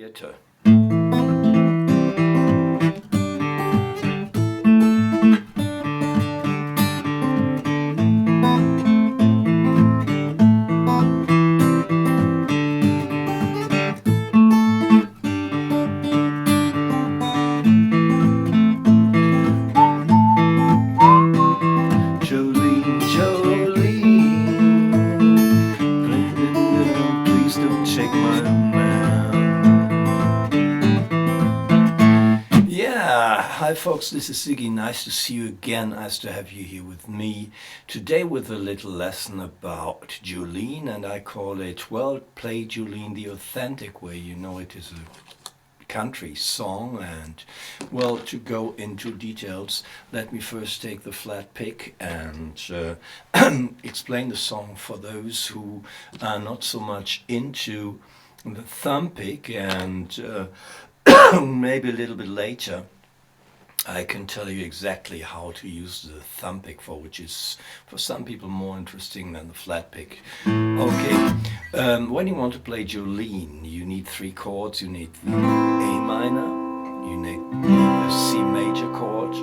theater. Jolene, Jolene, please don't shake my man. Yeah, hi folks, this is Siggi. Nice to see you again. Nice to have you here with me today with a little lesson about Jolene, and I call it, well, play Jolene the authentic way. You know, it is a country song, and well, to go into details, let me first take the flat pick and explain the song for those who are not so much into the thumb pick, and maybe a little bit later I can tell you exactly how to use the thumb pick, for which is for some people more interesting than the flat pick. Okay, when you want to play Jolene, you need three chords. You need the A minor, you need the C major chord,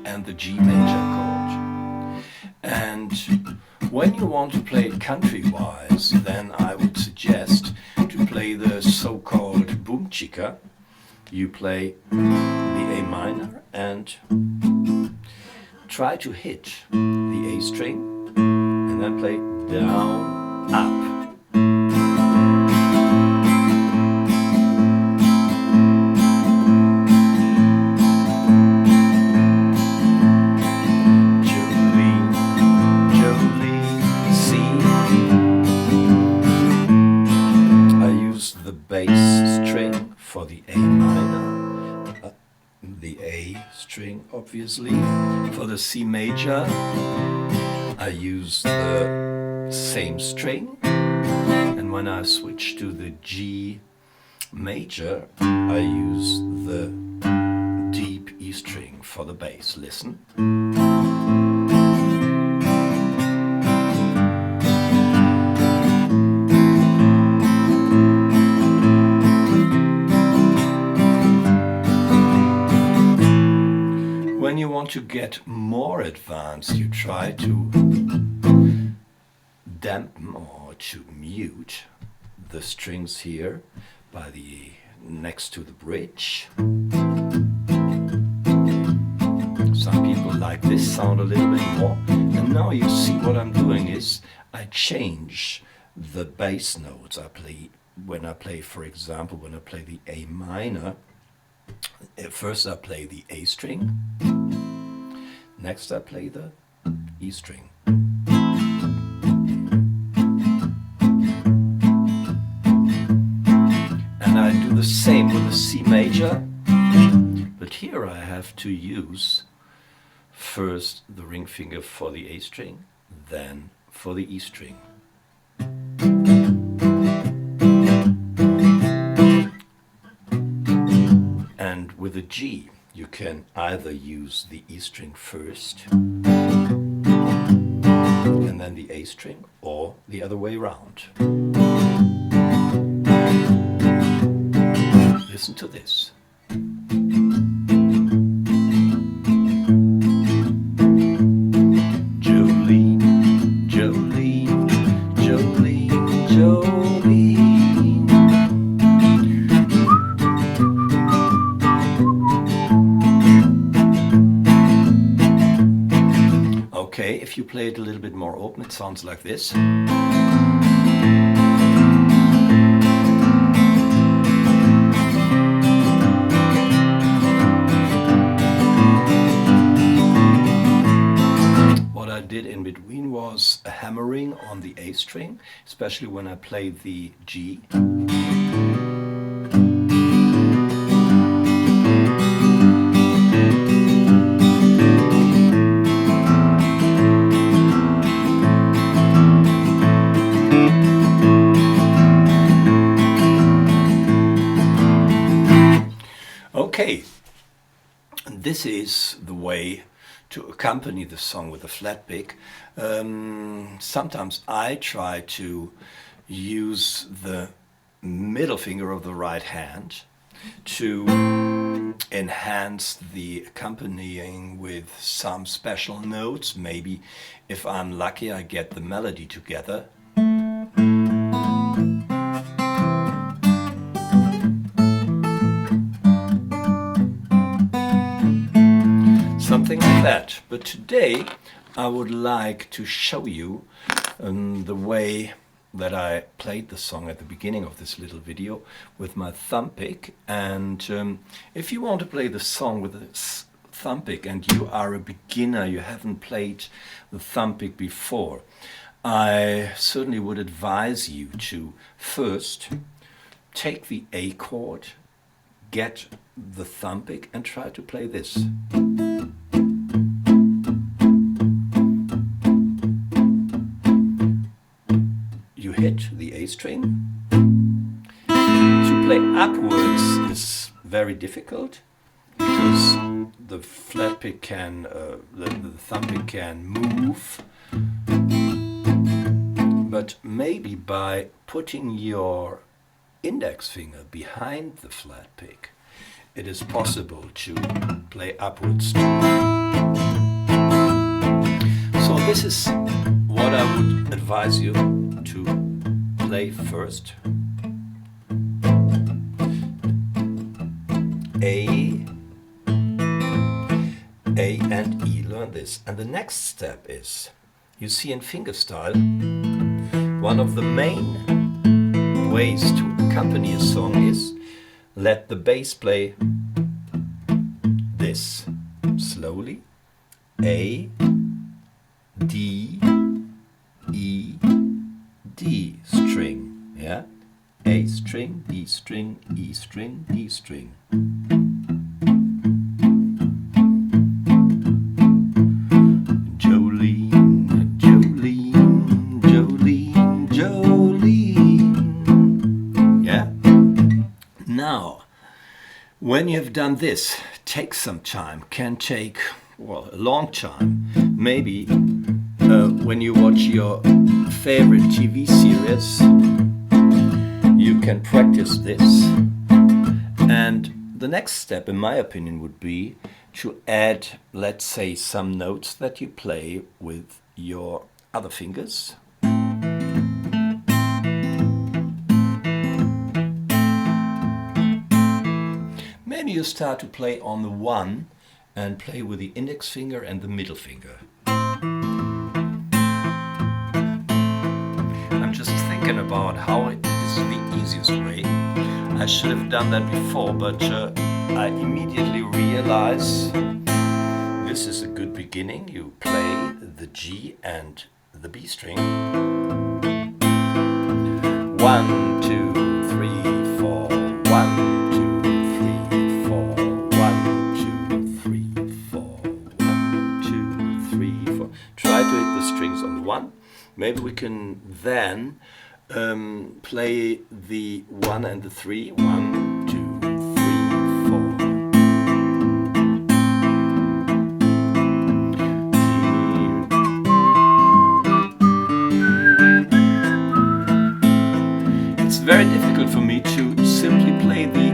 and the G major chord. And when you want to play it country-wise, then I would suggest to play the so-called boom chicka. You play the A minor and try to hit the A string and then play down, up. Jolene, Jolene, C. I use the bass string for the A minor, the A string obviously. For the C major I use the same string, and when I switch to the G major I use the deep E string for the bass. Listen. When you want to get more advanced, you try to dampen or to mute the strings here by the next to the bridge. Some people like this sound a little bit more. And now you see what I'm doing is I change the bass notes I play when I play, for example, when I play the A minor. First I play the A string, next I play the E string. And I do the same with the C major, but here I have to use first the ring finger for the A string, then for the E string. And with the G, you can either use the E string first and then the A string, or the other way around. Listen to this. Jolene, Jolene, Jolene, Jolene. Okay, if you play it a little bit more open, it sounds like this. What I did in between was a hammering on the A string, especially when I play the G. Okay, this is the way to accompany the song with a flat pick. Sometimes I try to use the middle finger of the right hand to enhance the accompanying with some special notes. Maybe if I'm lucky I get the melody together. Something like that. But today I would like to show you the way that I played the song at the beginning of this little video with my Thumbpick. And if you want to play the song with a Thumbpick and you are a beginner, you haven't played the Thumbpick before, I certainly would advise you to first take the A chord, get the Thumbpick and try to play this. You hit the A string. To play upwards is very difficult because the Flatpick can, the Thumbpick can move. But maybe by putting your index finger behind the Flatpick, it is possible to play upwards too. So this is what I would advise you to play first. A and E, learn this. And the next step is, you see in fingerstyle, one of the main ways to accompany a song is let the bass play this slowly. A, D, E, D string, yeah? A string, D string, E string, D string. Jolene, Jolene, Jolene, Jolene. Yeah? Now, when you have done this, take some time, can take, well, a long time. Maybe when you watch your favorite TV series, you can practice this. And the next step, in my opinion, would be to add, let's say, some notes that you play with your other fingers. Maybe you start to play on the one and play with the index finger and the middle finger. I'm just thinking about how it is the easiest way. I should have done that before, but I immediately realize this is a good beginning. You play the G and the B string. 1, 2, 3, 4. 1, 2, 3, 4. 1, 2, 3, 4. 1, 2, 3, 4. Try to hit the strings on the one. Maybe we can then play the 1 and the 3. 1, 2, 3, 4. It's very difficult for me to simply play the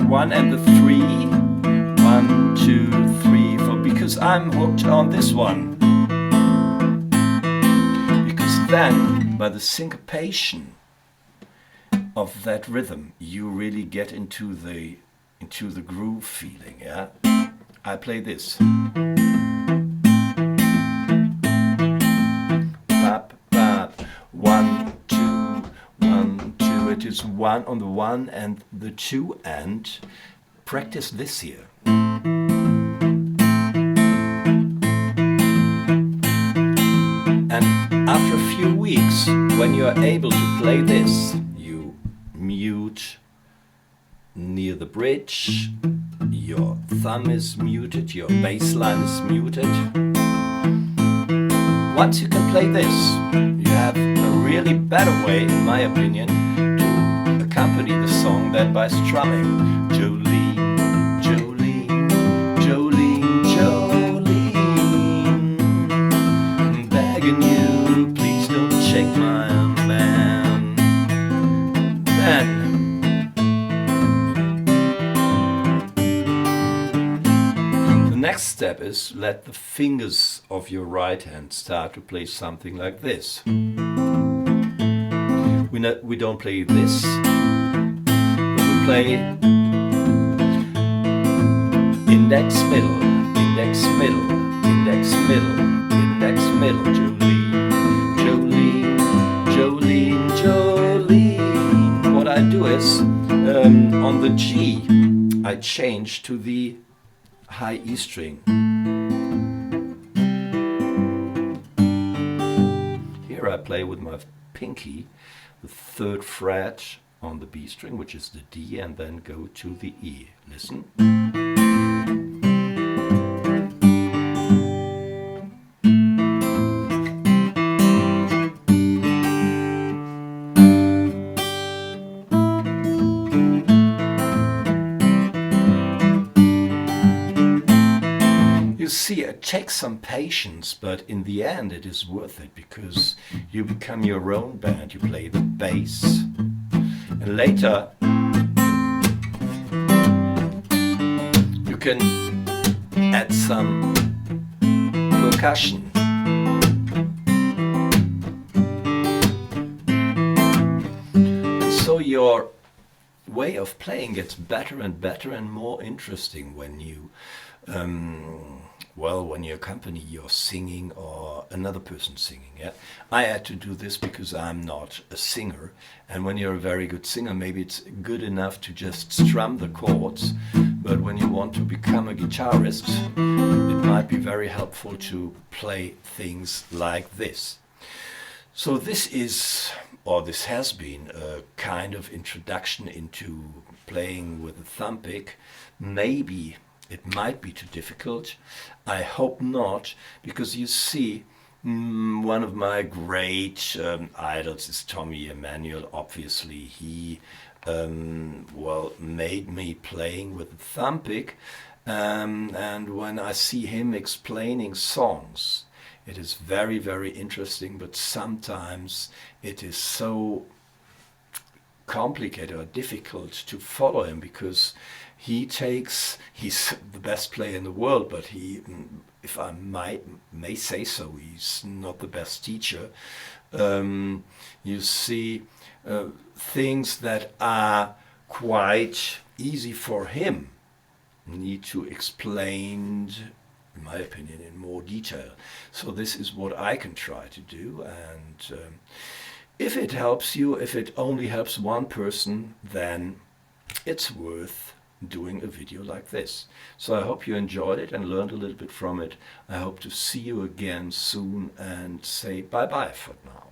1 and the 3. 1, 2, 3, 4, because I'm hooked on this one. Then, by the syncopation of that rhythm, you really get into the groove feeling. Yeah, I play this. Bap, bap. 1, 2, 1, 2. It is 1 on the 1 and the 2, and practice this here. And after a few weeks, when you are able to play this, you mute near the bridge, your thumb is muted, your bass line is muted. Once you can play this, you have a really better way, in my opinion, to accompany the song than by strumming. Jolene, Jolene, Jolene, Jolene, I'm begging you, please don't shake my man. Then next step is let the fingers of your right hand start to play something like this. We don't play this, but we play index, middle, index, middle, index, middle, index, middle. Jolene, Jolene, Jolene, Jolene. What I do is, on the G, I change to the high E string. Here I play with my pinky the 3rd fret on the B string, which is the D, and then go to the E. Listen. See, it takes some patience, but in the end it is worth it, because you become your own band. You play the bass, and later you can add some percussion. And so your way of playing gets better and better and more interesting when you when you accompany your singing or another person singing. Yeah, I had to do this because I'm not a singer, and when you're a very good singer, maybe it's good enough to just strum the chords, but when you want to become a guitarist, it might be very helpful to play things like this. So this is, or this has been, a kind of introduction into playing with a thumbpick. Maybe it might be too difficult. I hope not, because you see, one of my great idols is Tommy Emmanuel. Obviously, he made me playing with the thumbpick, and when I see him explaining songs, it is very, very interesting, but sometimes it is so complicated or difficult to follow him, because he's the best player in the world, but he, if I may say so, he's not the best teacher. You see things that are quite easy for him need to explain, in my opinion, in more detail. So this is what I can try to do, and if it helps you, if it only helps one person, then it's worth doing a video like this. So I hope you enjoyed it and learned a little bit from it. I hope to see you again soon, and say bye bye for now.